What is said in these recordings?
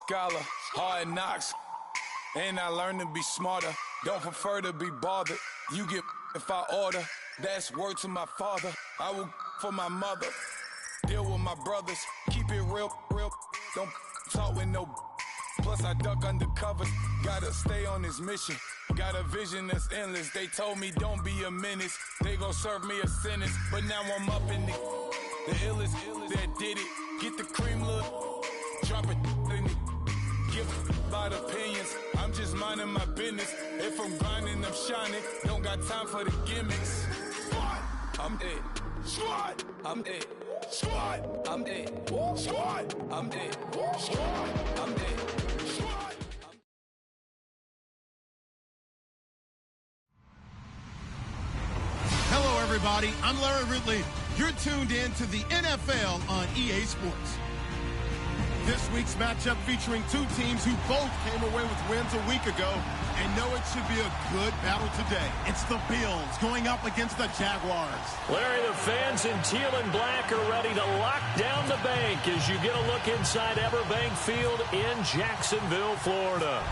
scholar, hard knocks, and I learned to be smarter. Don't prefer to be bothered. You get if I order. That's word to my father. I will for my mother. Deal with my brothers. Keep it real, real. Don't talk with no. Plus I duck undercovers. Gotta stay on this mission. Got a vision that's endless. They told me don't be a menace. They gon' serve me a sentence. But now I'm up in the illest that did it. Get the cream, look. Drop it in it. Give a lot of opinions. I'm just minding my business. If I'm grinding, I'm shining. Don't got time for the gimmicks. Squad, I'm it. Squad, I'm it. Squad, I'm it. Squad, I'm it. Squad, I'm it. Squad. Hello, everybody. I'm Larry Ridley. You're tuned in to the NFL on EA Sports. This week's matchup featuring two teams who both came away with wins a week ago and know it should be a good battle today. It's the Bills going up against the Jaguars. Larry, the fans in teal and black are ready to lock down the bank as you get a look inside Everbank Field in Jacksonville, Florida.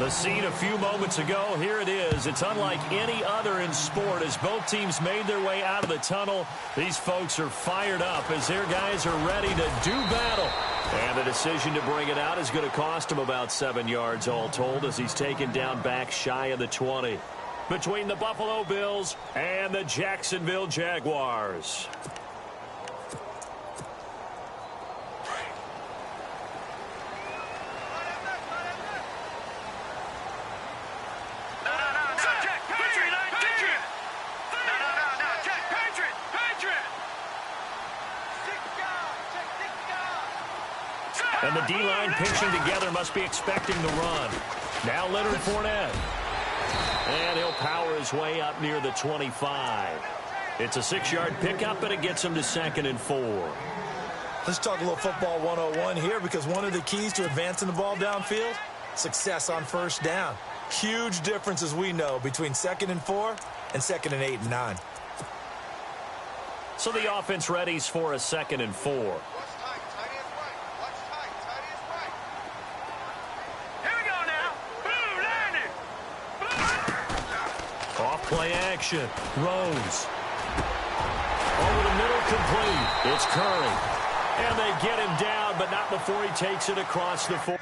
The scene a few moments ago, here it is. It's unlike any other in sport as both teams made their way out of the tunnel. These folks are fired up as their guys are ready to do battle. And the decision to bring it out is going to cost him about 7 yards all told as he's taken down back shy of the 20. Between the Buffalo Bills and the Jacksonville Jaguars. And the D-line pinching together must be expecting the run. Now Leonard Fournette. And he'll power his way up near the 25. It's a 6-yard pickup, and it gets him to 2nd and 4. Let's talk a little football 101 here because one of the keys to advancing the ball downfield, success on first down. Huge difference, as we know, between 2nd and 4 and 2nd and 8 and 9. So the offense readies for a 2nd and 4. Play action. Rose. Over the middle, complete. It's Curry. And they get him down, but not before he takes it across the 4.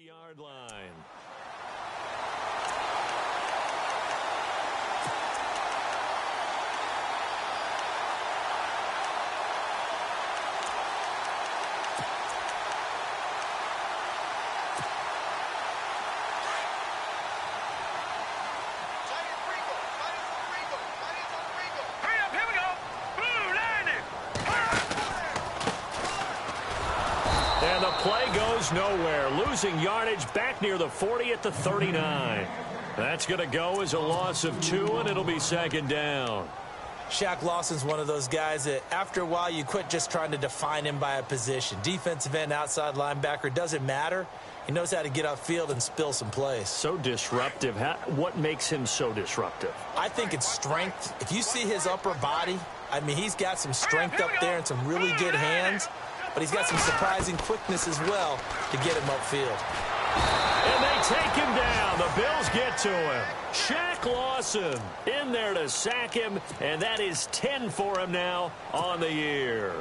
Yard line. And the play goes nowhere. Losing yardage back near the 40 at the 39. That's going to go as a loss of 2, and it'll be 2nd down. Shaq Lawson's one of those guys that after a while you quit just trying to define him by a position. Defensive end, outside linebacker, doesn't matter. He knows how to get upfield and spill some plays. So disruptive. What makes him so disruptive? I think it's strength. If you see his upper body, I mean, he's got some strength up there and some really good hands. But he's got some surprising quickness as well to get him upfield. And they take him down. The Bills get to him. Shaq Lawson in there to sack him, and that is 10 for him now on the year.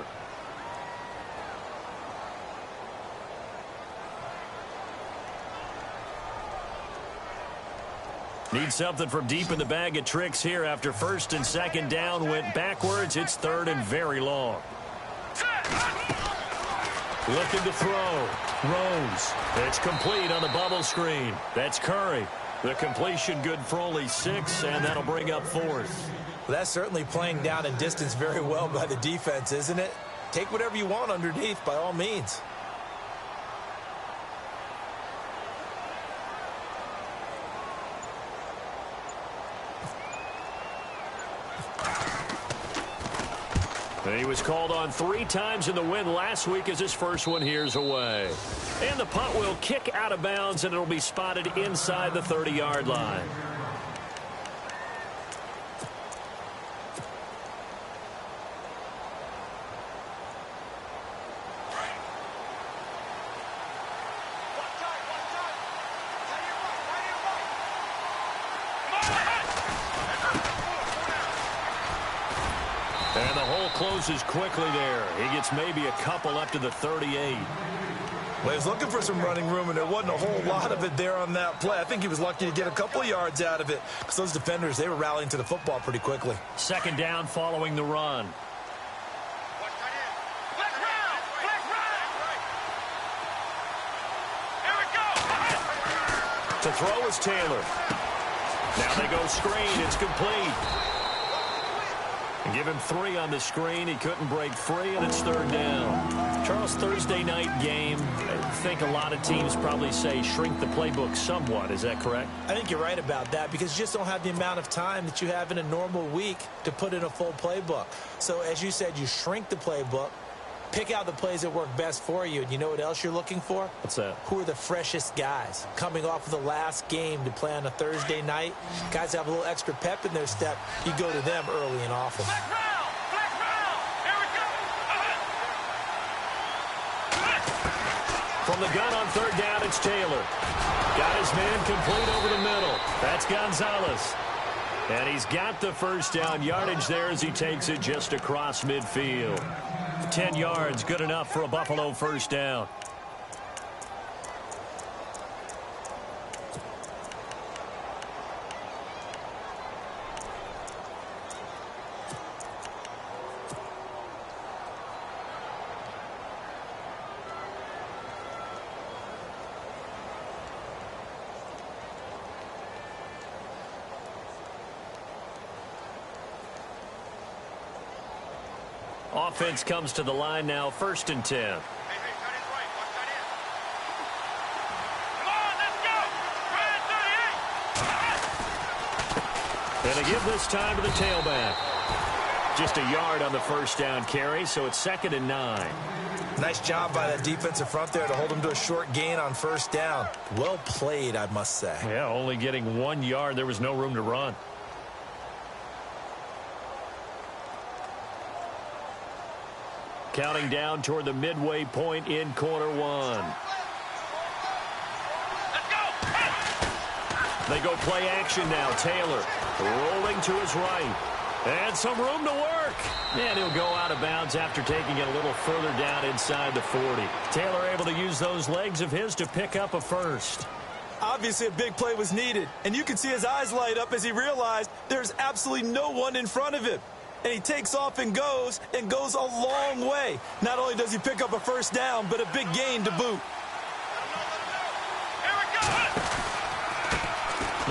Need something from deep in the bag of tricks here after 1st and 2nd down went backwards. It's 3rd and very long. Looking to throw. Rose. It's complete on the bubble screen. That's Curry. The completion good for only 6, and that'll bring up 4th. Well, that's certainly playing down and distance very well by the defense, isn't it? take whatever you want underneath by all means. And he was called on 3 times in the win last week as his first one here's away. And the punt will kick out of bounds, and it'll be spotted inside the 30-yard line. And the hole closes quickly there. He gets maybe a couple up to the 38. Well, he was looking for some running room, and there wasn't a whole lot of it there on that play. I think he was lucky to get a couple of yards out of it because those defenders, they were rallying to the football pretty quickly. Second down following the run. To throw is Taylor. Now they go screen. It's complete. And give him 3 on the screen. He couldn't break free, and it's third down. Charles, Thursday night game. I think a lot of teams probably say shrink the playbook somewhat. Is that correct? I think you're right about that because you just don't have the amount of time that you have in a normal week to put in a full playbook. So, as you said, you shrink the playbook, pick out the plays that work best for you. And you know what else you're looking for? What's that? Who are the freshest guys coming off of the last game to play on a Thursday night? Guys have a little extra pep in their step. You go to them early and often. From the gun on third down, it's Taylor. Got his man complete over the middle. That's Gonzalez. And he's got the first down yardage there as he takes it just across midfield. 10 yards, good enough for a Buffalo first down. Offense comes to the line now, 1st and 10. Hey, cut it right. Watch that in. Come on, let's go. And they give this time to the tailback. Just a yard on the first down carry, so it's 2nd and 9. Nice job by that defensive front there to hold him to a short gain on first down. Well played, I must say. Yeah, only getting 1 yard. There was no room to run. Counting down toward the midway point in quarter 1. Let's go. They go play action now. Taylor rolling to his right. And some room to work. And he'll go out of bounds after taking it a little further down inside the 40. Taylor able to use those legs of his to pick up a first. Obviously, a big play was needed. And you can see his eyes light up as he realized there's absolutely no one in front of him. And he takes off and goes a long way. Not only does he pick up a first down, but a big gain to boot. Here we go.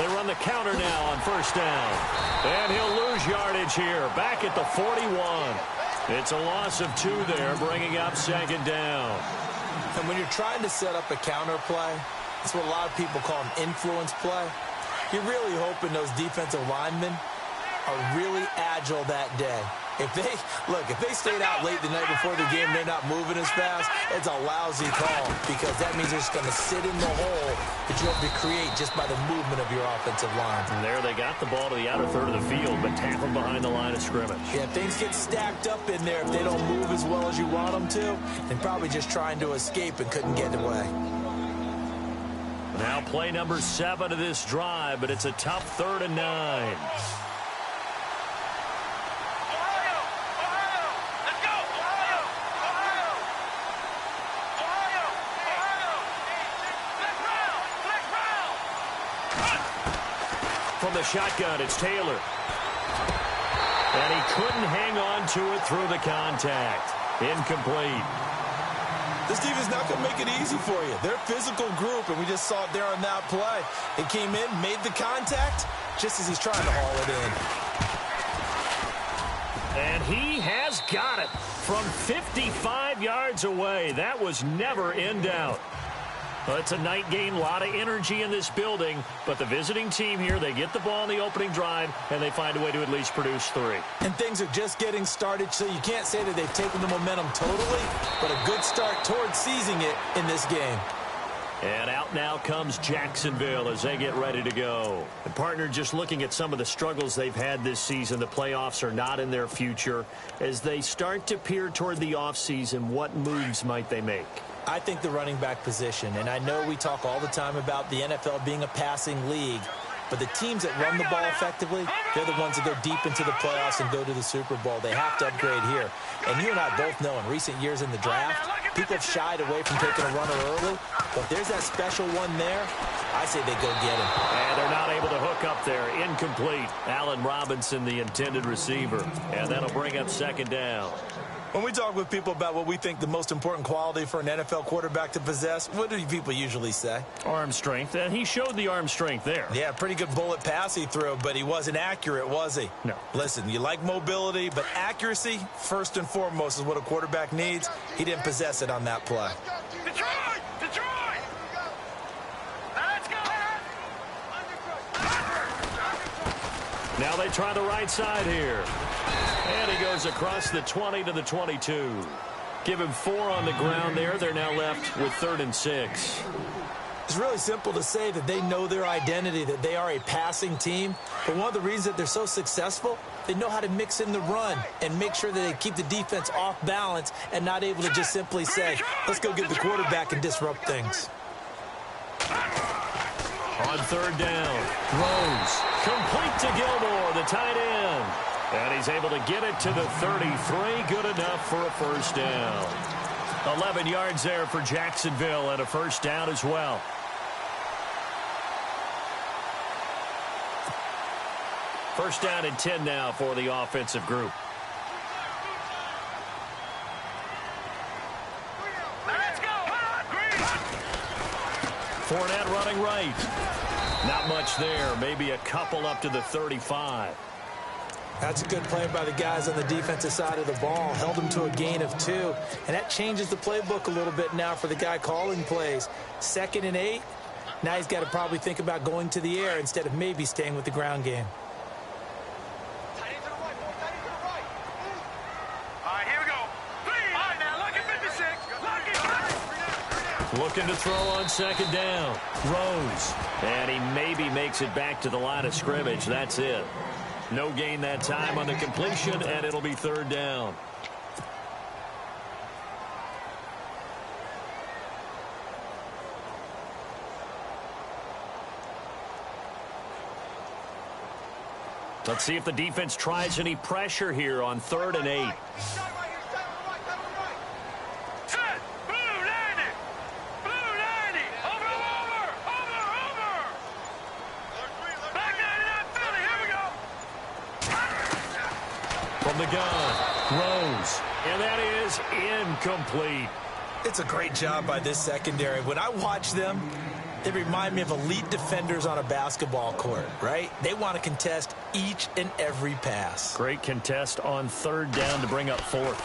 They run the counter now on first down. And he'll lose yardage here, back at the 41. It's a loss of 2 there, bringing up 2nd down. And when you're trying to set up a counter play, that's what a lot of people call an influence play. You're really hoping those defensive linemen are really agile that day. If they stayed out late the night before the game, they're not moving as fast, it's a lousy call because that means they're just going to sit in the hole that you have to create just by the movement of your offensive line. And there they got the ball to the outer third of the field, but tackled behind the line of scrimmage. Yeah, things get stacked up in there if they don't move as well as you want them to, and probably just trying to escape and couldn't get away. Now play number 7 of this drive, but it's a tough 3rd and 9. From the shotgun, it's Taylor. And he couldn't hang on to it through the contact. Incomplete. This defense is not going to make it easy for you. They're a physical group, and we just saw it there on that play. It came in, made the contact, just as he's trying to haul it in. And he has got it from 55 yards away. That was never in doubt. Well, it's a night game, a lot of energy in this building, but the visiting team here, they get the ball in the opening drive, and they find a way to at least produce 3. And things are just getting started, so you can't say that they've taken the momentum totally, but a good start towards seizing it in this game. And out now comes Jacksonville as they get ready to go. And partner, just looking at some of the struggles they've had this season, the playoffs are not in their future. As they start to peer toward the offseason, what moves might they make? I think the running back position, and I know we talk all the time about the NFL being a passing league, but the teams that run the ball effectively, they're the ones that go deep into the playoffs and go to the Super Bowl. They have to upgrade here. And you and I both know in recent years in the draft, people have shied away from taking a runner early, but there's that special one there. I say they go get him. And they're not able to hook up there. Incomplete. Allen Robinson, the intended receiver. And that'll bring up second down. When we talk with people about what we think the most important quality for an NFL quarterback to possess, what do people usually say? Arm strength, and he showed the arm strength there. Yeah, pretty good bullet pass he threw, but he wasn't accurate, was he? No. Listen, you like mobility, but accuracy, first and foremost, is what a quarterback needs. He didn't possess it on that play. Detroit! Detroit! Let's go! Now they try the right side here. And he goes across the 20 to the 22. Give him 4 on the ground there. They're now left with 3rd and 6. It's really simple to say that they know their identity, that they are a passing team. But one of the reasons that they're so successful, they know how to mix in the run and make sure that they keep the defense off balance and not able to just simply say, let's go get the quarterback and disrupt things. On 3rd down, Rose. Complete to Gilmore, the tight end. And he's able to get it to the 33. Good enough for a first down. 11 yards there for Jacksonville and a first down as well. First down and 10 now for the offensive group. Let's go! Fournette running right. Not much there. Maybe a couple up to the 35. That's a good play by the guys on the defensive side of the ball. Held them to a gain of 2. And that changes the playbook a little bit now for the guy calling plays. 2nd and 8. Now he's got to probably think about going to the air instead of maybe staying with the ground game. All right, here we go. All right, now, look at 56. Looking to throw on 2nd down. Rose. And he maybe makes it back to the line of scrimmage. That's it. No gain that time on the completion, and it'll be 3rd down. Let's see if the defense tries any pressure here on 3rd and 8. Set. Blue 90. Blue 90. Over. Back 99 Philly. Here we go. From the gun, Rose. And that is incomplete. It's a great job by this secondary. When I watch them, they remind me of elite defenders on a basketball court, right? They want to contest each and every pass. Great contest on 3rd down to bring up 4th.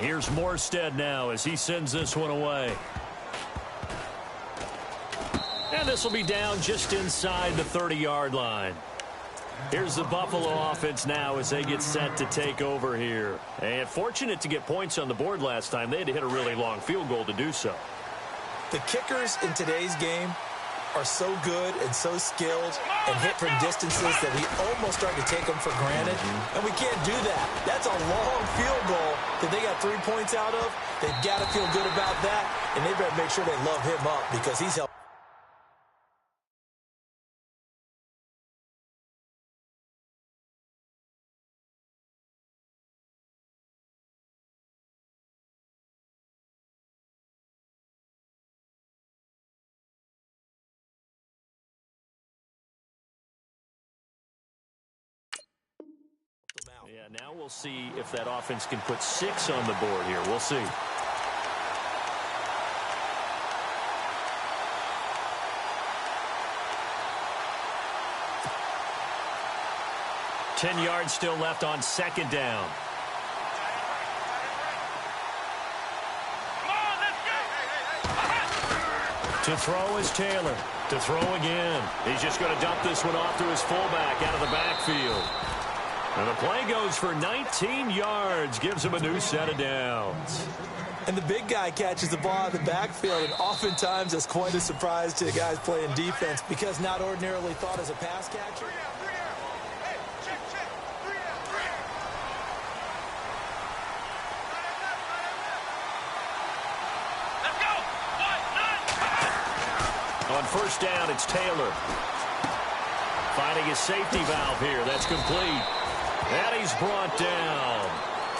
Here's Morstead now as he sends this one away. And this will be down just inside the 30-yard line. Here's the Buffalo offense now as they get set to take over here. And fortunate to get points on the board last time. They had to hit a really long field goal to do so. The kickers in today's game are so good and so skilled and hit from distances that we almost start to take them for granted. And we can't do that. That's a long field goal that they got 3 points out of. They've got to feel good about that, and they better make sure they love him up because he's helping. Yeah, now we'll see if that offense can put 6 on the board here. We'll see. 10 yards still left on second down. To throw is Taylor. To throw again. He's just going to dump this one off to his fullback out of the backfield. And the play goes for 19 yards. Gives him a new set of downs. And the big guy catches the ball out of the backfield, and oftentimes that's quite a surprise to the guys playing defense because not ordinarily thought as a pass catcher. On first down, it's Taylor. Finding his safety valve here. That's complete. And he's brought down.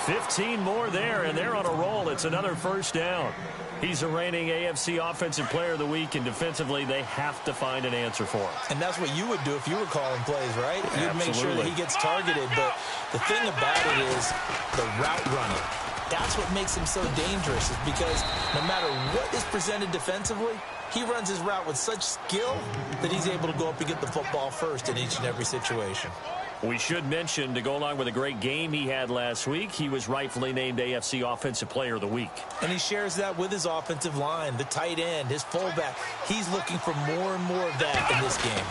15 more there, and they're on a roll. It's another first down. He's the reigning AFC Offensive Player of the Week, and defensively, they have to find an answer for him. And that's what you would do if you were calling plays, right? You'd Absolutely. make sure that he gets targeted. But the thing about it is the route running. That's what makes him so dangerous, is because no matter what is presented defensively, he runs his route with such skill that he's able to go up and get the football first in each and every situation. We should mention, to go along with a great game he had last week, he was rightfully named AFC Offensive Player of the Week. And he shares that with his offensive line, the tight end, his fullback. He's looking for more and more of that in this game.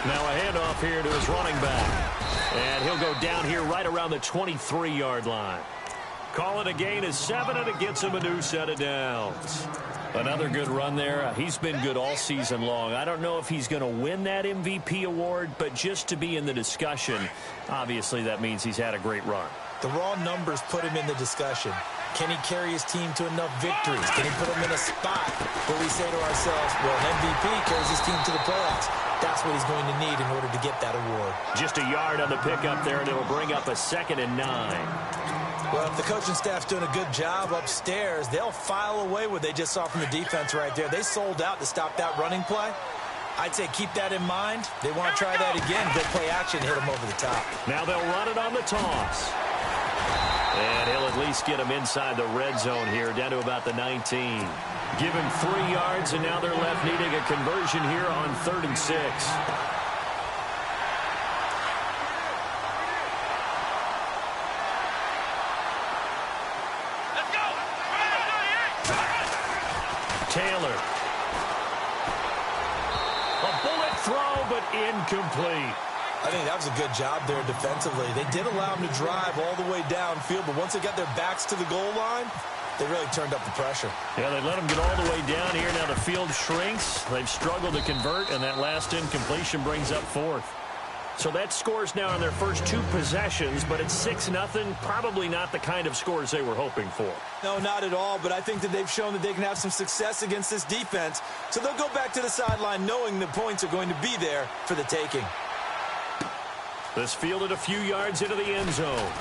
Now a handoff here to his running back. And he'll go down here right around the 23-yard line. Call it a gain of 7, and it gets him a new set of downs. Another good run there. He's been good all season long. I don't know if he's going to win that MVP award, but just to be in the discussion, obviously that means he's had a great run. The raw numbers put him in the discussion. Can he carry his team to enough victories? Can he put him in a spot where we say to ourselves, well, an MVP carries his team to the playoffs? That's what he's going to need in order to get that award. Just a yard on the pickup there, and it'll bring up a 2nd and 9. Well, if the coaching staff's doing a good job upstairs, they'll file away what they just saw from the defense right there. They sold out to stop that running play. I'd say keep that in mind. They want to try that again. Go play action, hit them over the top. Now they'll run it on the toss. And he'll at least get him inside the red zone here, down to about the 19. Give him 3 yards, and now they're left needing a conversion here on 3rd and 6. Taylor. A bullet throw, but incomplete. I think that was a good job there defensively. They did allow him to drive all the way downfield, but once they got their backs to the goal line, they really turned up the pressure. Yeah, they let him get all the way down here. Now the field shrinks. They've struggled to convert, and that last incompletion brings up 4th. So that scores now on their first 2 possessions, but it's 6-0. Probably not the kind of scores they were hoping for. No, not at all, but I think that they've shown that they can have some success against this defense. So they'll go back to the sideline knowing the points are going to be there for the taking. This fielded a few yards into the end zone.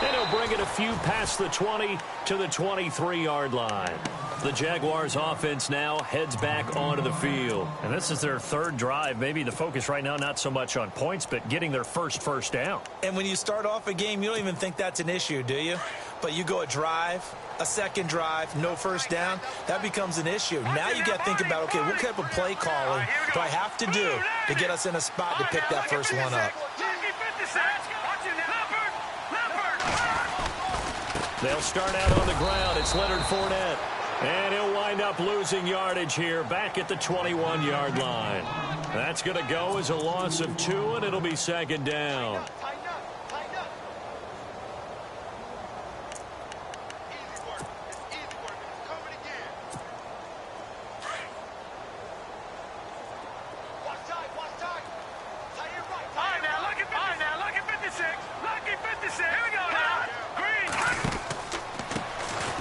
And he'll bring it a few past the 20 to the 23-yard line. The Jaguars offense now heads back onto the field. And this is their 3rd drive. Maybe the focus right now not so much on points, but getting their first down. And when you start off a game, you don't even think that's an issue, do you? But you go a drive, a 2nd drive, no first down, that becomes an issue. Now you got to think about, okay, what type of play calling do I have to do to get us in a spot to pick that first one up? They'll start out on the ground. It's Leonard Fournette. And he'll wind up losing yardage here back at the 21-yard line. That's going to go as a loss of 2, and it'll be 2nd down.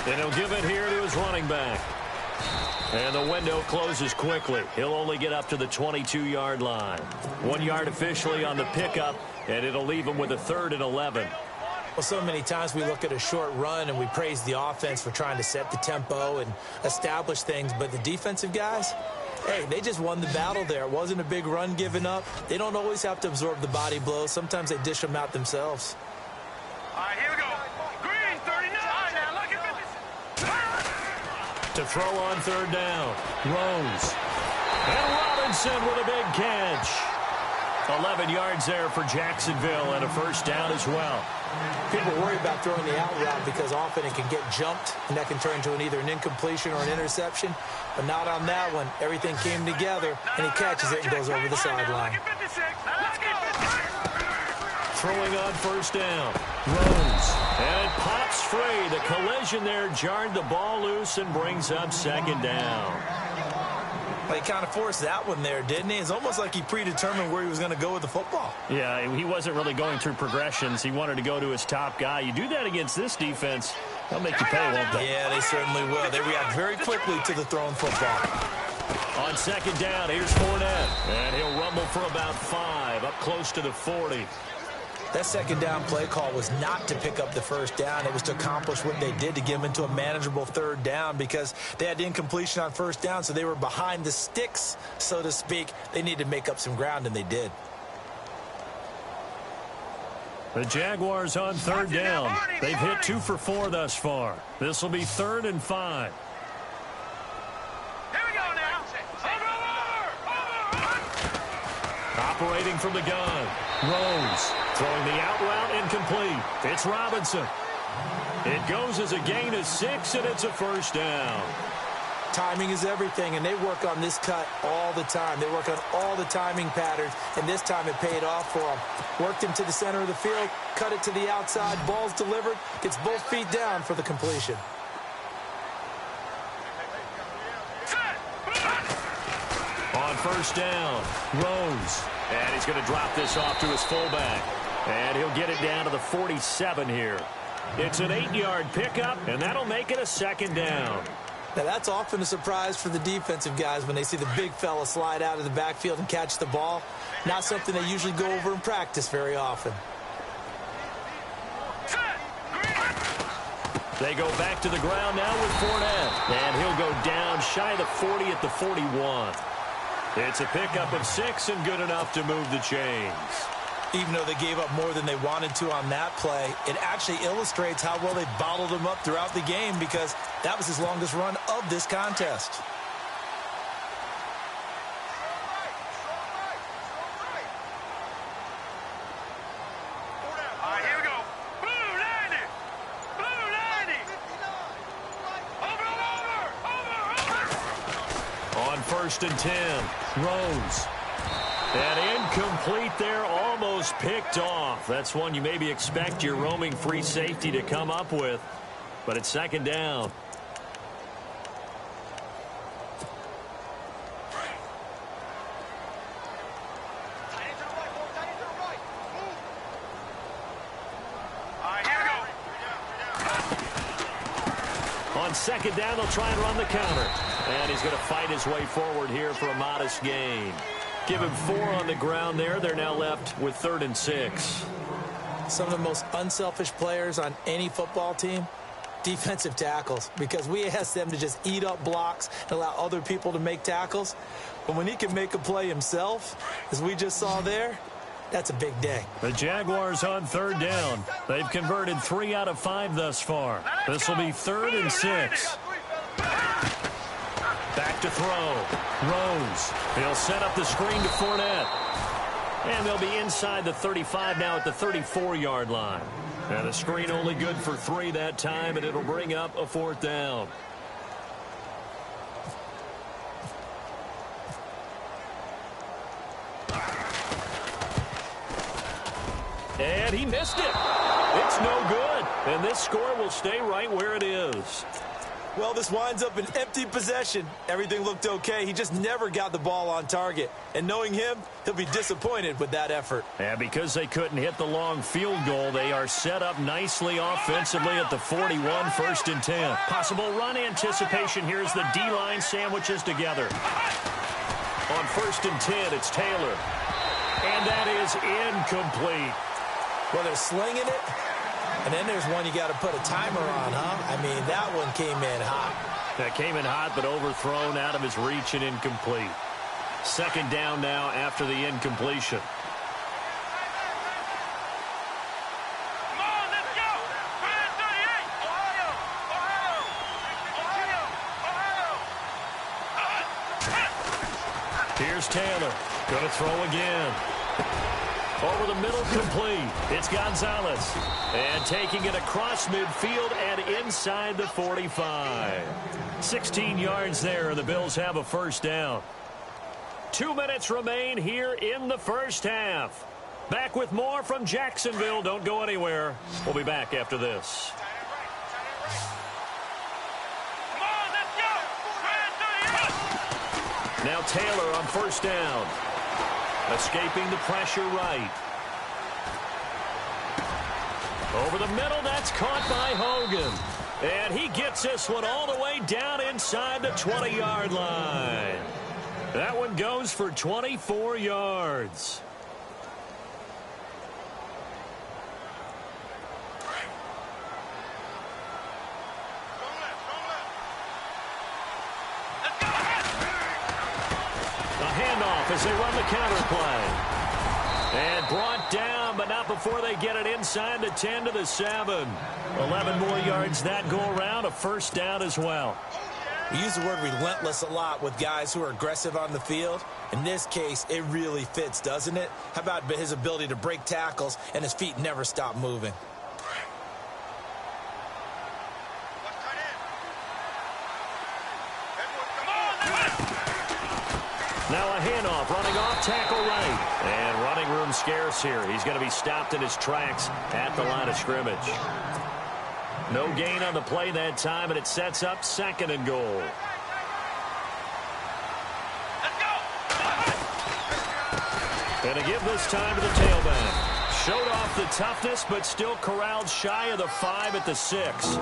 And he'll give it here to his running back. And the window closes quickly. He'll only get up to the 22-yard line. 1 yard officially on the pickup, and it'll leave him with a 3rd and 11. Well, so many times we look at a short run and we praise the offense for trying to set the tempo and establish things, but the defensive guys, hey, they just won the battle there. It wasn't a big run given up. They don't always have to absorb the body blows. Sometimes they dish them out themselves. All right, here we go. Green, 39. Now look at this. To throw on 3rd down. Rose. And Robinson with a big catch. 11 yards there for Jacksonville and a first down as well. People worry about throwing the out route because often it can get jumped, and that can turn into either an incompletion or an interception. But not on that one. Everything came together, and he catches it and goes over the sideline. Throwing on first down. Rose. And it pops free. The collision there jarred the ball loose and brings up second down. Well, he kind of forced that one there, didn't he? It's almost like he predetermined where he was going to go with the football. Yeah, he wasn't really going through progressions. He wanted to go to his top guy. You do that against this defense, they'll make you pay, won't they? Yeah, they certainly will. They react very quickly to the thrown football. On second down, here's Fournette. And he'll rumble for about 5, up close to the 40. That second down play call was not to pick up the first down. It was to accomplish what they did to get them into a manageable third down because they had incompletion on first down, so they were behind the sticks, so to speak. They needed to make up some ground, and they did. The Jaguars on third down. They've hit 2 for 4 thus far. This will be 3rd and 5. Here we go now. Operating from the gun. Rose throwing the out route incomplete. It's Robinson. It goes as a gain of 6, and it's a first down. Timing is everything, and they work on this cut all the time. They work on all the timing patterns, and this time it paid off for them. Worked him to the center of the field, cut it to the outside, ball's delivered, gets both feet down for the completion. On first down, Rose. And he's going to drop this off to his fullback. And he'll get it down to the 47 here. It's an 8-yard pickup, and that'll make it a second down. Now, that's often a surprise for the defensive guys when they see the big fella slide out of the backfield and catch the ball. Not something they usually go over in practice very often. They go back to the ground now with Fournette. And he'll go down shy of the 40 at the 41. It's a pickup of 6 and good enough to move the chains. Even though they gave up more than they wanted to on that play, it actually illustrates how well they bottled them up throughout the game because that was his longest run of this contest. All right, here we go. Blue 90. Blue 90. Over. On first and 10, Rose. And incomplete there, almost picked off. That's one you maybe expect your roaming free safety to come up with. But it's second down. All right, here we go. On second down, they'll try and run the counter. And he's going to fight his way forward here for a modest gain. Give him 4 on the ground there. They're now left with 3rd and 6. Some of the most unselfish players on any football team, defensive tackles, because we ask them to just eat up blocks and allow other people to make tackles. But when he can make a play himself, as we just saw there, that's a big day. The Jaguars on third down. They've converted 3 out of 5 thus far. This will be 3rd and 6. Back to throw. Rose. He'll set up the screen to Fournette. And they'll be inside the 35 now at the 34-yard line. And the screen only good for 3 that time, and it'll bring up a 4th down. And he missed it. It's no good. And this score will stay right where it is. Well, this winds up an empty possession. Everything looked okay. He just never got the ball on target. And knowing him, he'll be disappointed with that effort. And because they couldn't hit the long field goal, they are set up nicely offensively at the 41, 1st and 10. Possible run anticipation. Here's the D-line sandwiches together. On 1st and 10, it's Taylor. And that is incomplete. Well, they're slinging it. And then there's one you got to put a timer on, huh? I mean, that one came in hot. That came in hot, but overthrown out of his reach and incomplete. Second down now after the incompletion. Come on, let's go. 38. Ohio. Ohio. Here's Taylor. Going to throw again. Over the middle, complete. It's Gonzalez. And taking it across midfield and inside the 45. 16 yards there, and the Bills have a first down. 2 minutes remain here in the first half. Back with more from Jacksonville. Don't go anywhere. We'll be back after this. Now Taylor on first down. Escaping the pressure right. Over the middle, that's caught by Hogan. And he gets this one all the way down inside the 20-yard line. That one goes for 24 yards. As they run the counter play. And brought down, but not before they get it inside the 10 to the 7. 11 more yards that go around, a first down as well. We use the word relentless a lot with guys who are aggressive on the field. In this case, it really fits, doesn't it? How about his ability to break tackles and his feet never stop moving? Now a handoff, running off, tackle right. And running room scarce here. He's going to be stopped in his tracks at the line of scrimmage. No gain on the play that time, and it sets up second and goal. And to give this time to the tailback. Showed off the toughness, but still corralled shy of the 5 at the 6.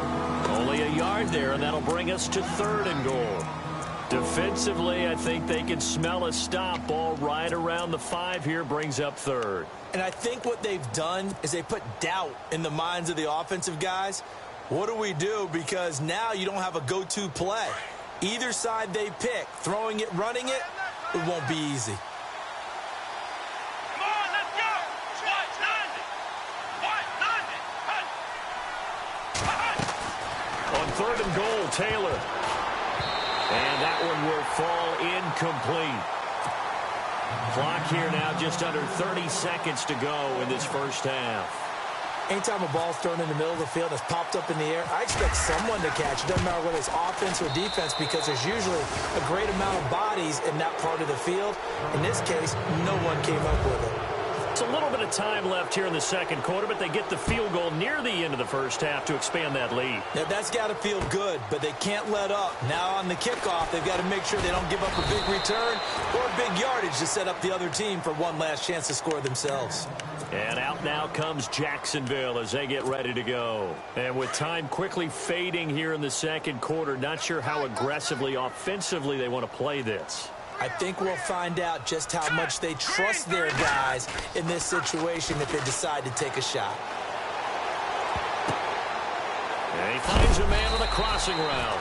Only a yard there, and that'll bring us to third and goal. Defensively, I think they can smell a stop. Ball right around the 5 here, brings up third. And I think what they've done is they put doubt in the minds of the offensive guys. What do we do? Because now you don't have a go-to play. Either side they pick, throwing it, running it, it won't be easy. Come on, let's go! On third and goal, Taylor. And that one will fall incomplete. Clock here now just under 30 seconds to go in this first half. Anytime a ball's thrown in the middle of the field and it's popped up in the air, I expect someone to catch it. Doesn't matter whether it's offense or defense, because there's usually a great amount of bodies in that part of the field. In this case, no one came up with it. It's a little bit of time left here in the second quarter, but they get the field goal near the end of the first half to expand that lead. Now, that's got to feel good, but they can't let up. Now on the kickoff, they've got to make sure they don't give up a big return or a big yardage to set up the other team for one last chance to score themselves. And out now comes Jacksonville as they get ready to go. And with time quickly fading here in the second quarter, not sure how aggressively, offensively they want to play this. I think we'll find out just how much they trust their guys in this situation if they decide to take a shot. And he finds a man on the crossing route.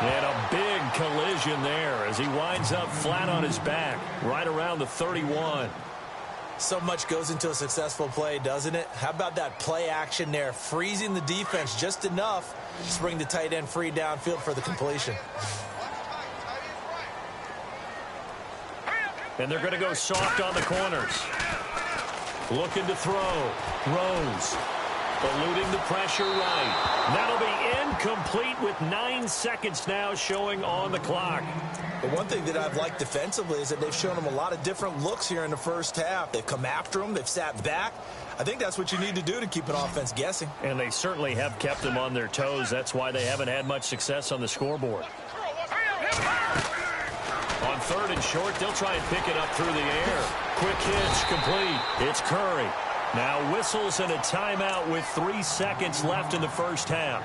And a big collision there as he winds up flat on his back, right around the 31. So much goes into a successful play, doesn't it? How about that play action there, freezing the defense just enough to bring the tight end free downfield for the completion. And they're going to go soft on the corners. Looking to throw. Rose. Eluding the pressure right. That'll be incomplete with 9 seconds now showing on the clock. The one thing that I've liked defensively is that they've shown them a lot of different looks here in the first half. They've come after them. They've sat back. I think that's what you need to do to keep an offense guessing. And they certainly have kept them on their toes. That's why they haven't had much success on the scoreboard. On third and short, they'll try and pick it up through the air. Quick hitch, complete. It's Curry. Now whistles and a timeout with 3 seconds left in the first half.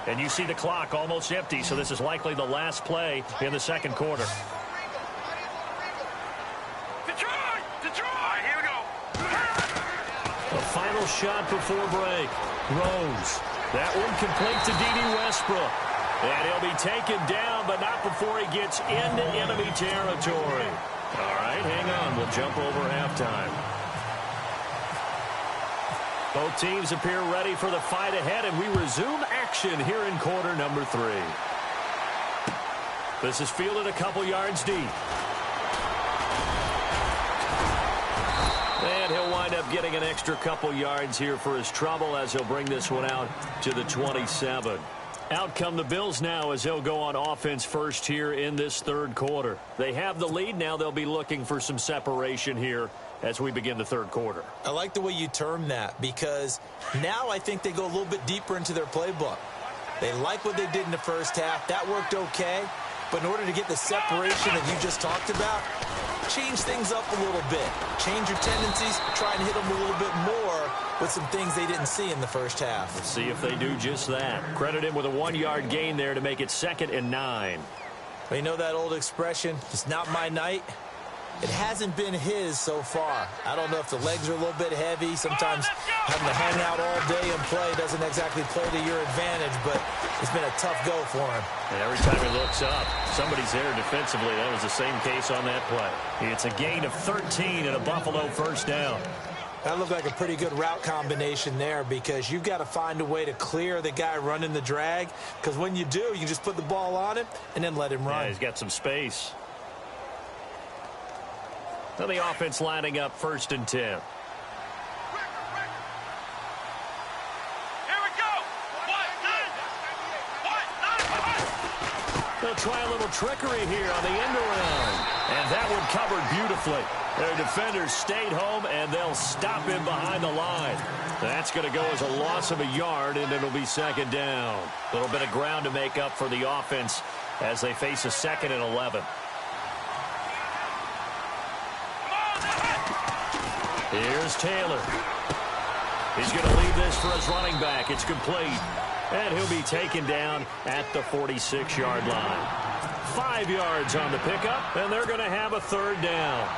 And you see the clock almost empty, so this is likely the last play in the second quarter. Detroit! Here we go. A final shot before break. Rose. That one complete to Dede Westbrook. And he'll be taken down, but not before he gets into enemy territory. All right, hang on. We'll jump over halftime. Both teams appear ready for the fight ahead, and we resume action here in quarter number 3. This is fielded a couple yards deep. He'll wind up getting an extra couple yards here for his trouble as he'll bring this one out to the 27. Out come the Bills now as they'll go on offense first here in this third quarter. They have the lead. Now they'll be looking for some separation here as we begin the third quarter. I like the way you term that, because now I think they go a little bit deeper into their playbook. They like what they did in the first half. That worked okay. But in order to get the separation that you just talked about, change things up a little bit. Change your tendencies. Try and hit them a little bit more with some things they didn't see in the first half. Let's see if they do just that. Credit him with a 1-yard gain there to make it 2nd and 9. Well, you know that old expression, it's not my night? It hasn't been his so far. I don't know if the legs are a little bit heavy. Sometimes having to hang out all day and play doesn't exactly play to your advantage, but it's been a tough go for him. And every time he looks up, somebody's there defensively. That was the same case on that play. It's a gain of 13 and a Buffalo first down. That looked like a pretty good route combination there, because you've got to find a way to clear the guy running the drag, because when you do, you can just put the ball on him and then let him run. Yeah, he's got some space. Now the offense lining up 1st and 10. Here we go. They'll try a little trickery here on the end around. And that one covered beautifully. Their defenders stayed home, and they'll stop him behind the line. That's going to go as a loss of a yard, and it'll be 2nd down. A little bit of ground to make up for the offense as they face a 2nd and 11. Here's Taylor. He's going to leave this for his running back. It's complete. And he'll be taken down at the 46-yard line. 5 yards on the pickup, and they're going to have a 3rd down.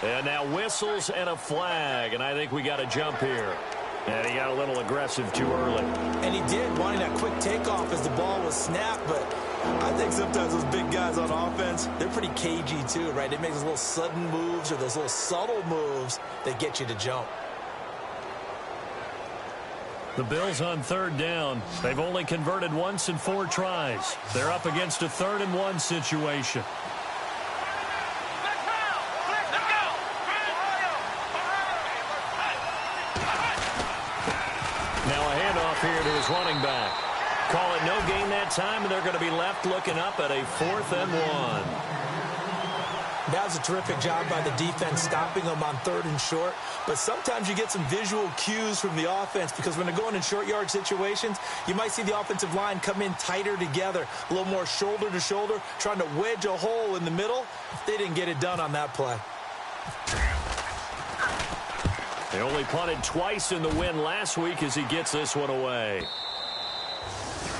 And now whistles and a flag, and I think we got a jump here. And he got a little aggressive too early. And he did, wanting that quick takeoff as the ball was snapped, but I think sometimes those big guys on offense, they're pretty cagey too, right? They make those little sudden moves or those little subtle moves that get you to jump. The Bills on 3rd down. They've only converted once in 4 tries. They're up against a 3rd and 1 situation. Here to his running back. Call it no gain that time, and they're going to be left looking up at a 4th and 1. That was a terrific job by the defense stopping them on 3rd and short. But sometimes you get some visual cues from the offense, because when they're going in short yard situations, you might see the offensive line come in tighter together, a little more shoulder to shoulder, trying to wedge a hole in the middle. They didn't get it done on that play. They only punted twice in the win last week as he gets this one away.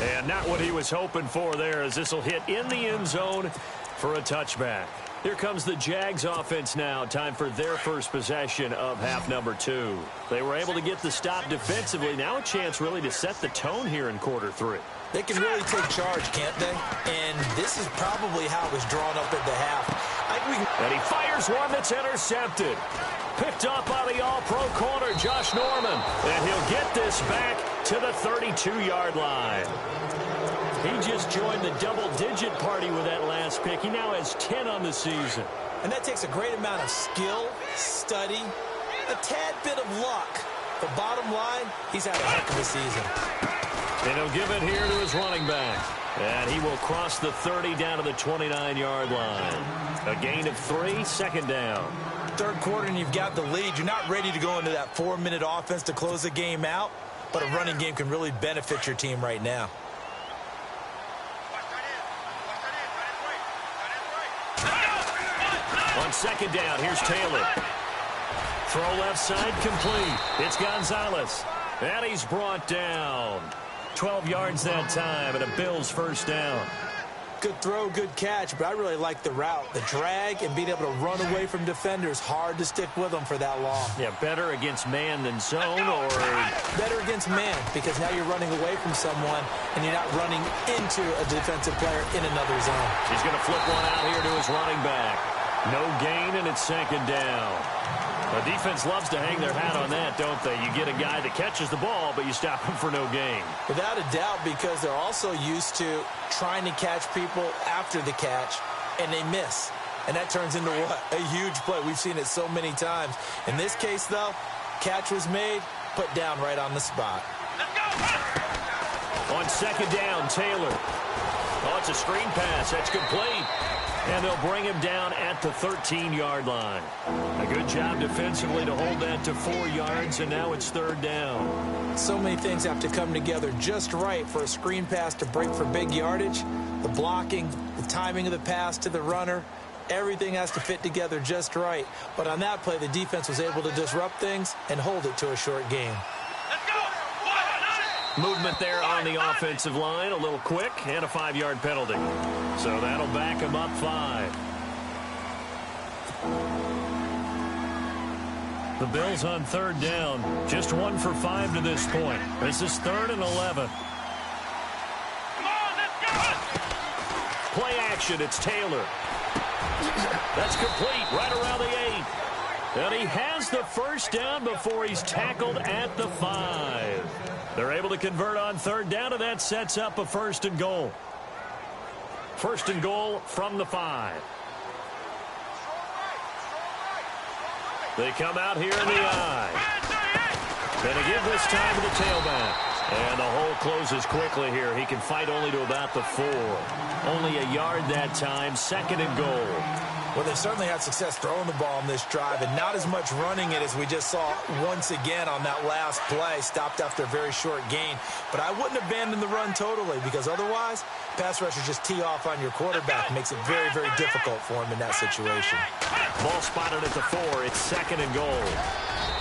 And not what he was hoping for there, as this will hit in the end zone for a touchback. Here comes the Jags offense now. Time for their first possession of half number 2. They were able to get the stop defensively. Now a chance really to set the tone here in quarter 3. They can really take charge, can't they? And this is probably how it was drawn up at the half. And he fires one that's intercepted. Picked up by the all-pro corner, Josh Norman. And he'll get this back to the 32-yard line. He just joined the double-digit party with that last pick. He now has 10 on the season. And that takes a great amount of skill, study, a tad bit of luck. The bottom line, he's had a heck of a season. And he'll give it here to his running back. And he will cross the 30 down to the 29-yard line. A gain of 3, 2nd down. Third quarter and you've got the lead. You're not ready to go into that 4-minute offense to close the game out, but a running game can really benefit your team right now. On 2nd down, here's Taylor. Throw left side, complete. It's Gonzalez. And he's brought down. 12 yards that time, and a Bills first down. Good throw, good catch, but I really like the route. The drag and being able to run away from defenders, hard to stick with them for that long. Yeah, better against man than zone, or? Better against man, because now you're running away from someone and you're not running into a defensive player in another zone. He's going to flip one out here to his running back. No gain, and it's 2nd down. The defense loves to hang their hat on that, don't they? You get a guy that catches the ball, but you stop him for no gain. Without a doubt, because they're also used to trying to catch people after the catch, and they miss. And that turns into what? A huge play. We've seen it so many times. In this case, though, catch was made, put down right on the spot. On second down, Taylor. Oh, it's a screen pass. That's complete. And they'll bring him down at the 13-yard line. A good job defensively to hold that to 4 yards, and now it's third down. So many things have to come together just right for a screen pass to break for big yardage. The blocking, the timing of the pass to the runner, everything has to fit together just right. But on that play, the defense was able to disrupt things and hold it to a short gain. Movement there on the offensive line, a little quick, and a 5-yard penalty. So that'll back him up 5. The Bills on third down, just 1 for 5 to this point. This is 3rd and 11. Play action, it's Taylor. That's complete, right around the 8. And he has the first down before he's tackled at the 5. They're able to convert on third down, and that sets up a 1st and goal. 1st and goal from the 5. They come out here in the I. Gonna give this time to the tailback. And the hole closes quickly here. He can fight only to about the 4. Only a yard that time, 2nd and goal. Well, they certainly had success throwing the ball in this drive, and not as much running it as we just saw once again on that last play. Stopped after a very short gain. But I wouldn't abandon the run totally, because otherwise, pass rushers just tee off on your quarterback. It makes it very, very difficult for him in that situation. Ball spotted at the 4. It's 2nd and goal.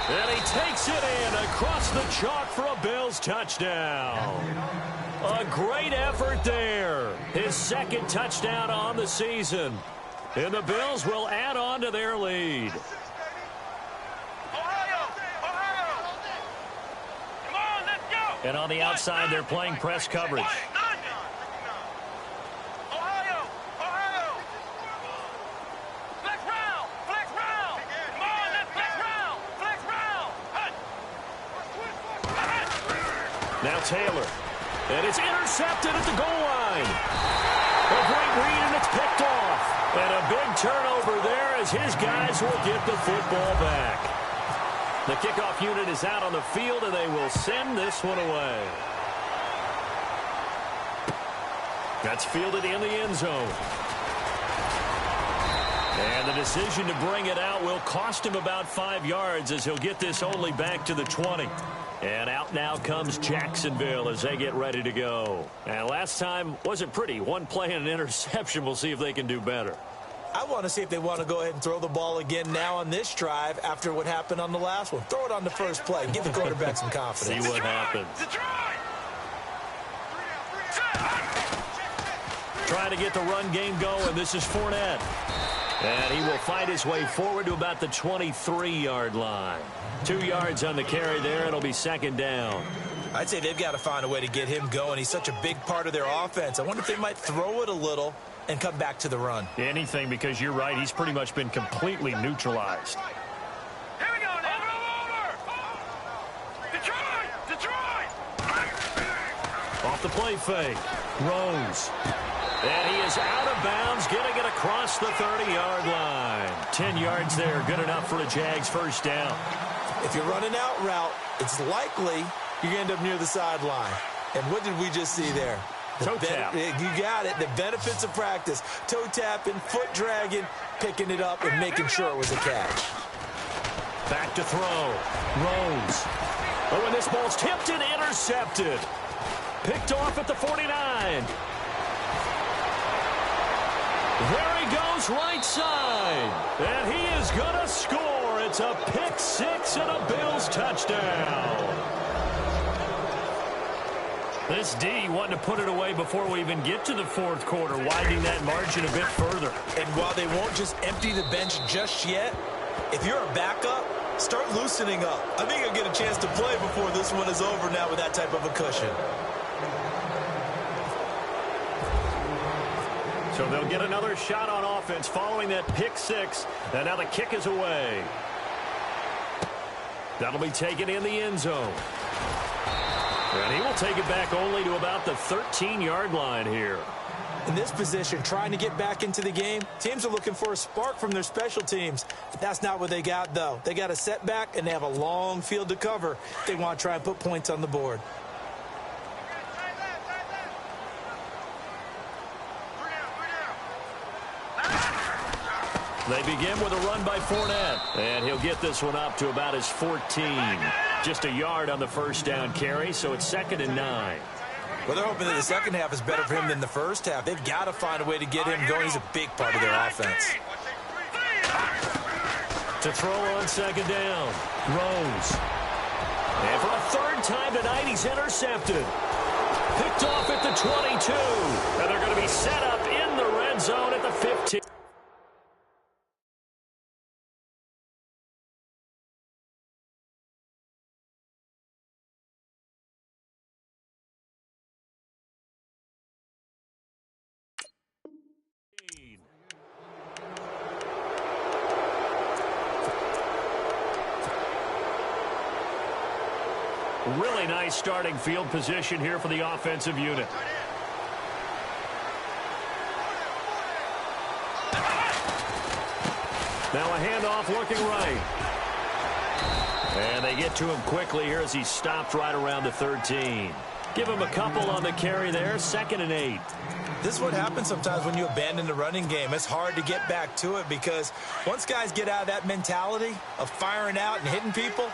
And he takes it in across the chalk for a Bills touchdown. A great effort there. His 2nd touchdown on the season. And the Bills will add on to their lead. And on the outside, they're playing press coverage. Now Taylor. And it's intercepted at the goal line. A great read, and it's picked off. And a big turnover there as his guys will get the football back. The kickoff unit is out on the field, and they will send this one away. That's fielded in the end zone. And the decision to bring it out will cost him about 5 yards as he'll get this only back to the 20. And out now comes Jacksonville as they get ready to go. And last time wasn't pretty. 1 play and an interception. We'll see if they can do better. I want to see if they want to go ahead and throw the ball again now on this drive after what happened on the last one. Throw it on the first play. Give the quarterback some confidence. See what happens. Trying to get the run game going. This is Fournette. And he will fight his way forward to about the 23-yard line. 2 yards on the carry there. It'll be 2nd down. I'd say they've got to find a way to get him going. He's such a big part of their offense. I wonder if they might throw it a little and come back to the run. Anything, because you're right. He's pretty much been completely neutralized. Here we go now. Over. Detroit. Off the play fake. Rose. And he is out of bounds, getting it across the 30-yard line. 10 yards there, good enough for a Jags first down. If you're running out route, it's likely you're going to end up near the sideline. And what did we just see there? Toe tap. You got it. The benefits of practice. Toe tapping, foot dragging, picking it up, and making sure it was a catch. Back to throw. Rose. Oh, and this ball's tipped and intercepted. Picked off at the 49. There he goes, right side. And he is going to score. It's a pick 6 and a Bills touchdown. This D wanting to put it away before we even get to the 4th quarter, widening that margin a bit further. And while they won't just empty the bench just yet, if you're a backup, start loosening up. I think you'll get a chance to play before this one is over now with that type of a cushion. So they'll get another shot on offense following that pick 6. And now the kick is away. That'll be taken in the end zone. And he will take it back only to about the 13-yard line here. In this position, trying to get back into the game, teams are looking for a spark from their special teams. That's not what they got, though. They got a setback, and they have a long field to cover. They want to try and put points on the board. They begin with a run by Fournette, and he'll get this one up to about his 14. Just a yard on the first down carry, so it's 2nd and 9. Well, they're hoping that the second half is better for him than the first half. They've got to find a way to get him going. He's a big part of their offense. To throw on 2nd down, Rose. And for a third time tonight, he's intercepted. Picked off at the 22. And they're going to be set up in the red zone at the 15. Really nice starting field position here for the offensive unit. Now a handoff looking right. And they get to him quickly here as he stopped right around the 13. Give him a couple on the carry there, 2nd and 8. This is what happens sometimes when you abandon the running game. It's hard to get back to it because once guys get out of that mentality of firing out and hitting people,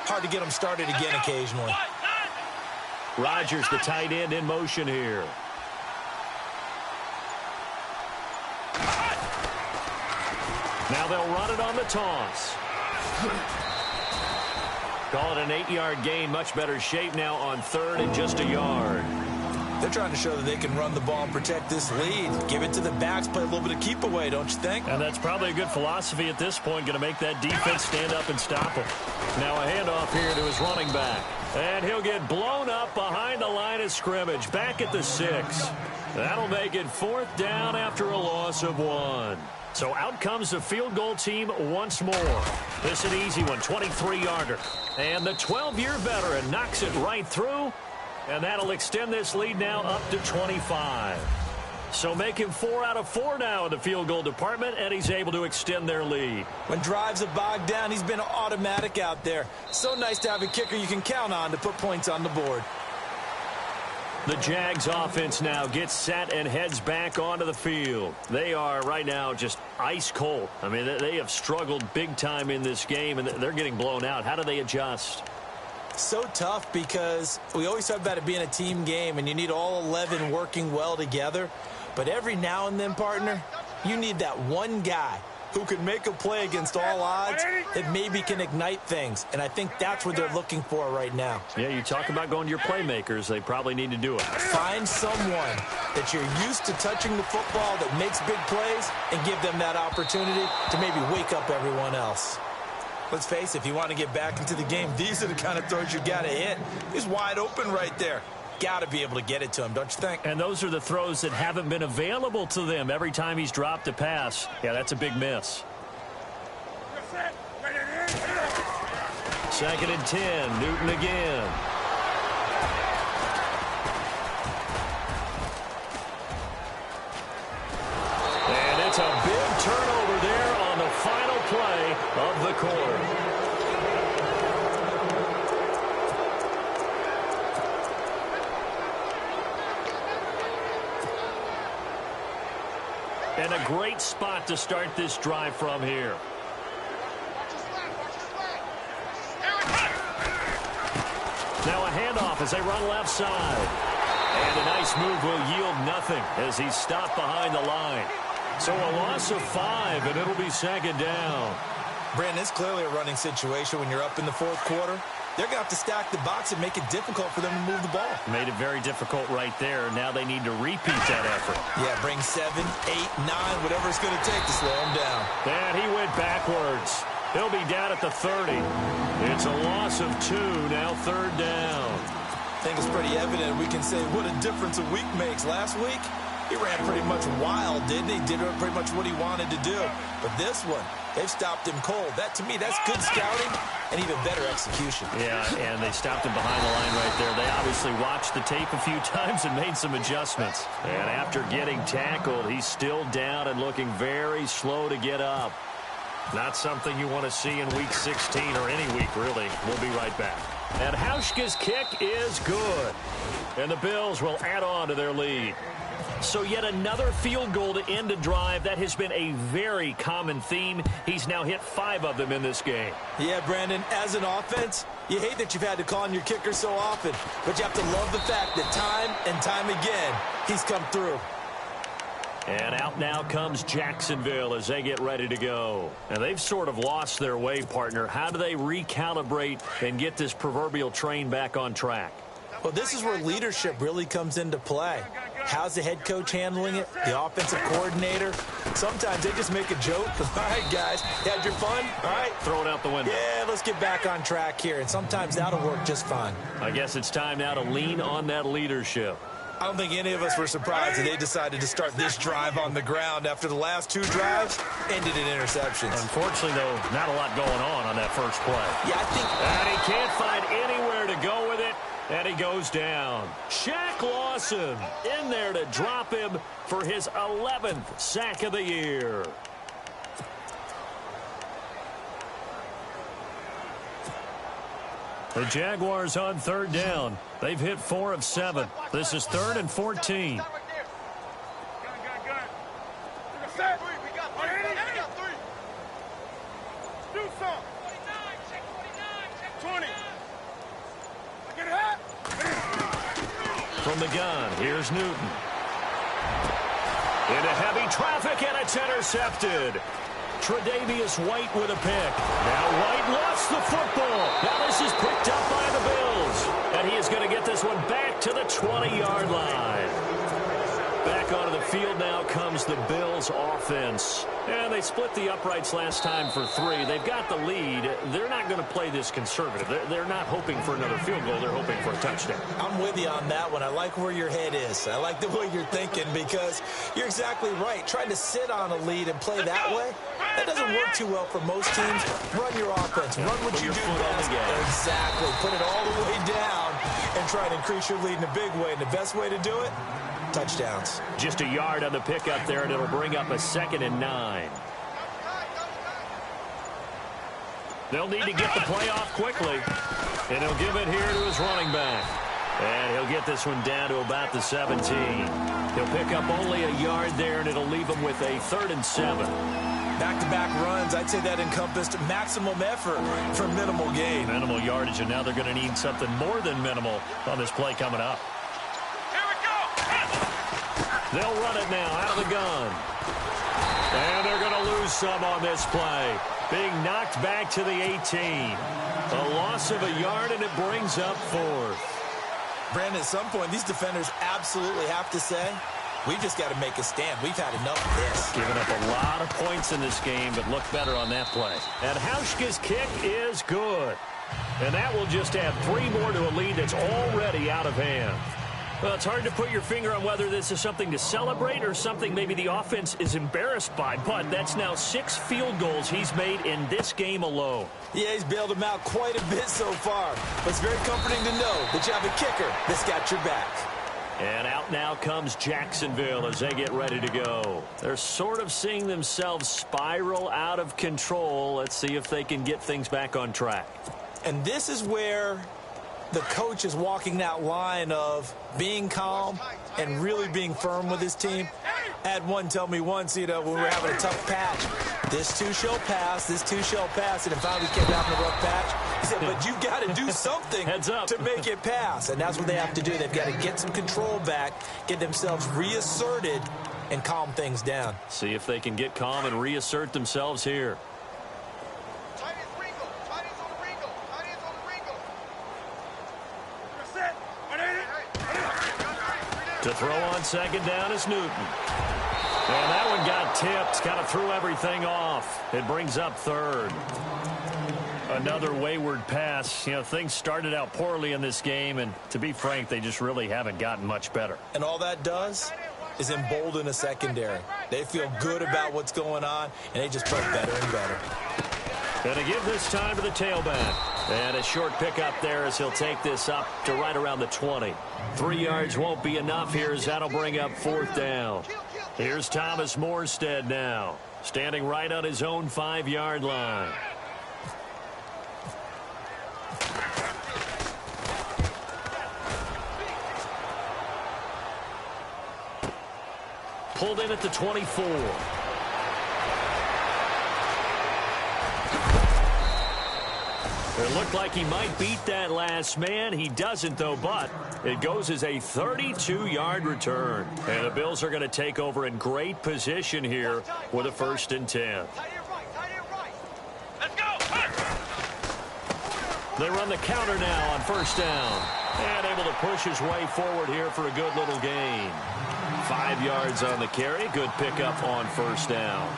hard to get them started again occasionally. Rodgers, the tight end, in motion here. Now they'll run it on the toss. Call it an 8-yard gain. Much better shape now on 3rd and just a yard. They're trying to show that they can run the ball and protect this lead. Give it to the backs, play a little bit of keep away, don't you think? And that's probably a good philosophy at this point, going to make that defense stand up and stop him. Now a handoff here to his running back. And he'll get blown up behind the line of scrimmage, back at the 6. That'll make it 4th down after a loss of 1. So out comes the field goal team once more. This is an easy one, 23-yarder. And the 12-year veteran knocks it right through. And that'll extend this lead now up to 25. So make him 4 out of 4 now in the field goal department, and he's able to extend their lead. When drives are bogged down, he's been automatic out there. So nice to have a kicker you can count on to put points on the board. The Jags offense now gets set and heads back onto the field. They are right now just ice cold. I mean, they have struggled big time in this game, and they're getting blown out. How do they adjust? So tough because we always talk about it being a team game, and you need all 11 working well together. But every now and then, partner, you need that one guy who can make a play against all odds that maybe can ignite things. And I think that's what they're looking for right now. Yeah, you talk about going to your playmakers. They probably need to do it. Find someone that you're used to touching the football that makes big plays and give them that opportunity to maybe wake up everyone else. Let's face it, if you want to get back into the game, these are the kind of throws you got to hit. He's wide open right there. Got to be able to get it to him, don't you think? And those are the throws that haven't been available to them every time he's dropped a pass. Yeah, that's a big miss. 2nd and 10, Newton again. And it's a big turnover there on the final play of the quarter. And a great spot to start this drive from here. Now a handoff as they run left side. And a nice move will yield nothing as he's stopped behind the line. So a loss of 5, and it'll be 2nd down. Brandon, it's clearly a running situation when you're up in the 4th quarter. They're going to have to stack the box and make it difficult for them to move the ball. Made it very difficult right there. Now they need to repeat that effort. Yeah, bring 7, 8, 9, whatever it's going to take to slow him down. And he went backwards. He'll be down at the 30. It's a loss of 2, now 3rd down. I think it's pretty evident we can say what a difference a week makes. Last week, He ran pretty much wild, didn't he? Did pretty much what he wanted to do. But this one, they've stopped him cold. That, to me, that's good scouting and even better execution. Yeah, and they stopped him behind the line right there. They obviously watched the tape a few times and made some adjustments. And after getting tackled, he's still down and looking very slow to get up. Not something you want to see in Week 16 or any week, really. We'll be right back. And Hauschka's kick is good. And the Bills will add on to their lead. So yet another field goal to end a drive. That has been a very common theme. He's now hit 5 of them in this game. Yeah, Brandon, as an offense, you hate that you've had to call on your kicker so often. But you have to love the fact that time and time again, he's come through. And out now comes Jacksonville as they get ready to go. And they've sort of lost their way, partner. How do they recalibrate and get this proverbial train back on track? Well, this is where leadership really comes into play. How's the head coach handling it? The offensive coordinator? Sometimes they just make a joke. All right, guys, had your fun? All right. Throw it out the window. Yeah, let's get back on track here. And sometimes that'll work just fine. I guess it's time now to lean on that leadership. I don't think any of us were surprised that they decided to start this drive on the ground after the last 2 drives ended in interceptions. Unfortunately, though, not a lot going on that first play. Yeah, I think... And he can't find anywhere to go with it, and he goes down. Shaq Lawson in there to drop him for his 11th sack of the year. The Jaguars on 3rd down. They've hit 4 of 7. This is 3rd and 14. Gun. Set. We got 3. Do some. 20. Get it hot. From the gun, here's Newton. Into heavy traffic, and it's intercepted. Tre'Davious White with a pick. Now White lost the football. Now this is picked up by the Bills. And he is going to get this one back to the 20-yard line. Back onto the field now comes the Bills offense. And they split the uprights last time for 3. They've got the lead. They're not going to play this conservative. They're not hoping for another field goal. They're hoping for a touchdown. I'm with you on that one. I like where your head is. I like the way you're thinking because you're exactly right. Trying to sit on a lead and play that way, that doesn't work too well for most teams. Run your offense. Run what you do best. Exactly. Put it all the way down and try to increase your lead in a big way. And the best way to do it, touchdowns. Just a yard on the pickup there, and it'll bring up a 2nd and 9. They'll need to get the play off quickly, and he'll give it here to his running back. And he'll get this one down to about the 17. He'll pick up only a yard there, and it'll leave him with a 3rd and 7. Back-to-back runs, I'd say that encompassed maximum effort for minimal gain. Minimal yardage, and now they're going to need something more than minimal on this play coming up. They'll run it now out of the gun. And they're going to lose some on this play. Being knocked back to the 18. A loss of a yard, and it brings up 4th. Brandon, at some point, these defenders absolutely have to say, we've just got to make a stand. We've had enough of this. Giving up a lot of points in this game, but look better on that play. And Hauschka's kick is good. And that will just add 3 more to a lead that's already out of hand. Well, it's hard to put your finger on whether this is something to celebrate or something maybe the offense is embarrassed by, but that's now 6 field goals he's made in this game alone. Yeah, he's bailed them out quite a bit so far, but it's very comforting to know that you have a kicker that's got your back. And out now comes Jacksonville as they get ready to go. They're sort of seeing themselves spiral out of control. Let's see if they can get things back on track. And this is where the coach is walking that line of being calm and really being firm with his team. I had one tell me once, when we were having a tough patch, this too shall pass, this too shall pass, and if I kept having a rough patch, he said, but you've got to do something Heads up. to make it pass. And that's what they have to do. They've got to get some control back, get themselves reasserted, and calm things down. See if they can get calm and reassert themselves here. To throw on 2nd down is Newton. And that one got tipped. Kind of threw everything off. It brings up 3rd. Another wayward pass. Things started out poorly in this game, and to be frank, they just really haven't gotten much better. And all that does, is embolden a secondary. They feel good about what's going on, and they just play better and better. Going to give this time to the tailback. And a short pickup there as he'll take this up to right around the 20. 3 yards won't be enough here as that'll bring up 4th down. Here's Thomas Morstead now, standing right on his own 5-yard line. Pulled in at the 24. It looked like he might beat that last man. He doesn't, though, but it goes as a 32-yard return. And the Bills are going to take over in great position here with a 1st and 10. Let's go. They run the counter now on 1st down. And able to push his way forward here for a good little gain. 5 yards on the carry. Good pickup on 1st down.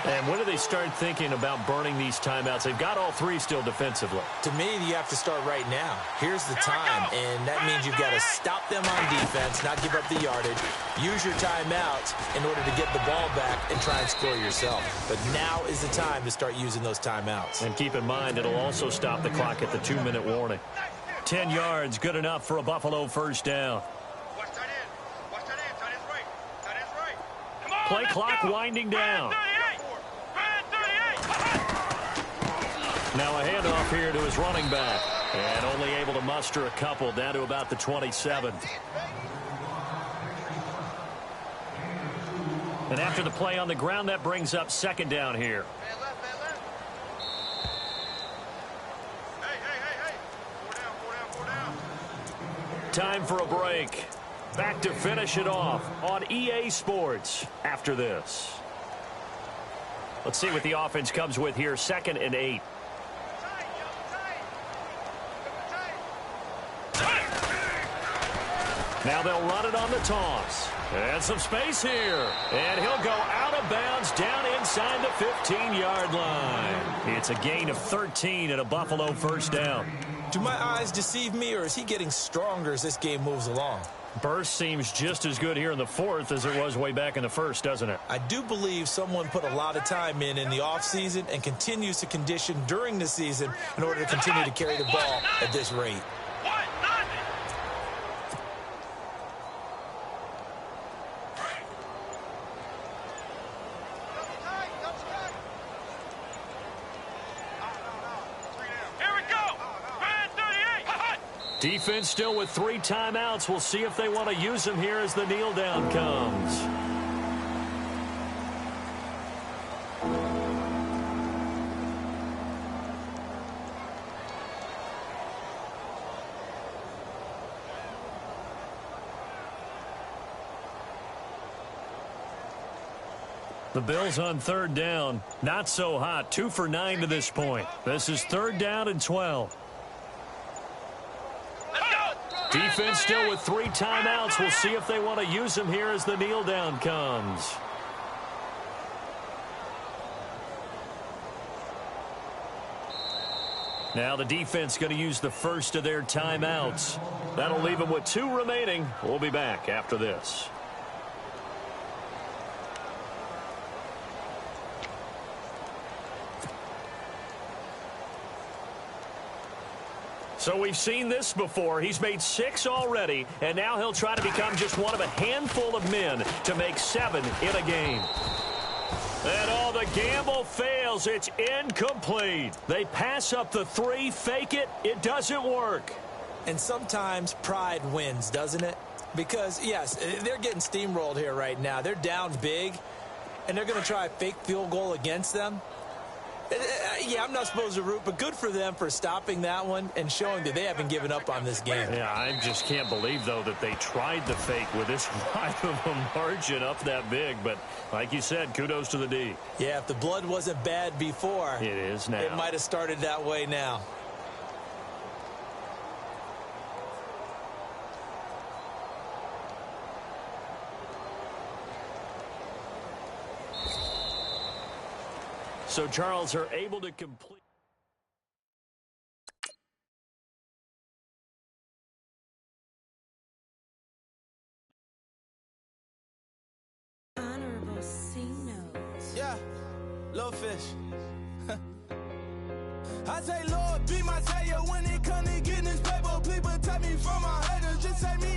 And when do they start thinking about burning these timeouts? They've got all 3 still defensively. To me, you have to start right now. Here's the time, and that means you've got to stop them on defense, not give up the yardage, use your timeouts in order to get the ball back and try and score yourself. But now is the time to start using those timeouts. And keep in mind, it'll also stop the clock at the 2-minute warning. 10 yards, good enough for a Buffalo 1st down. Play clock winding down. Now a handoff here to his running back. And only able to muster a couple down to about the 27. And after the play on the ground, that brings up 2nd down here. Time for a break. Back to finish it off on EA Sports after this. Let's see what the offense comes with here. 2nd and 8. Now they'll run it on the toss. And some space here. And he'll go out of bounds down inside the 15-yard line. It's a gain of 13 and a Buffalo 1st down. Do my eyes deceive me, or is he getting stronger as this game moves along? Burst seems just as good here in the 4th as it was way back in the 1st, doesn't it? I do believe someone put a lot of time in the offseason and continues to condition during the season in order to continue to carry the ball at this rate. Defense still with 3 timeouts. We'll see if they want to use them here as the kneel down comes. The Bills on 3rd down. Not so hot. 2 for 9 to this point. This is 3rd down and 12. Defense still with 3 timeouts. We'll see if they want to use them here as the kneel down comes. Now the defense going to use the first of their timeouts. That'll leave them with 2 remaining. We'll be back after this. So we've seen this before. He's made 6 already, and now he'll try to become just one of a handful of men to make 7 in a game. And all the gamble fails. It's incomplete. They pass up the 3, fake it. It doesn't work. And sometimes pride wins, doesn't it? Because, yes, they're getting steamrolled here right now. They're down big, and they're going to try a fake field goal against them. Yeah, I'm not supposed to root, but good for them for stopping that one and showing that they haven't given up on this game. Yeah, I just can't believe, though, that they tried the fake with this wide of a margin up that big. But like you said, kudos to the D. Yeah, if the blood wasn't bad before, it is now. It might have started that way now. So Charles are able to complete. little fish. I say, Lord, be my savior when it comes to getting this paper. Please protect me from my haters. Just take me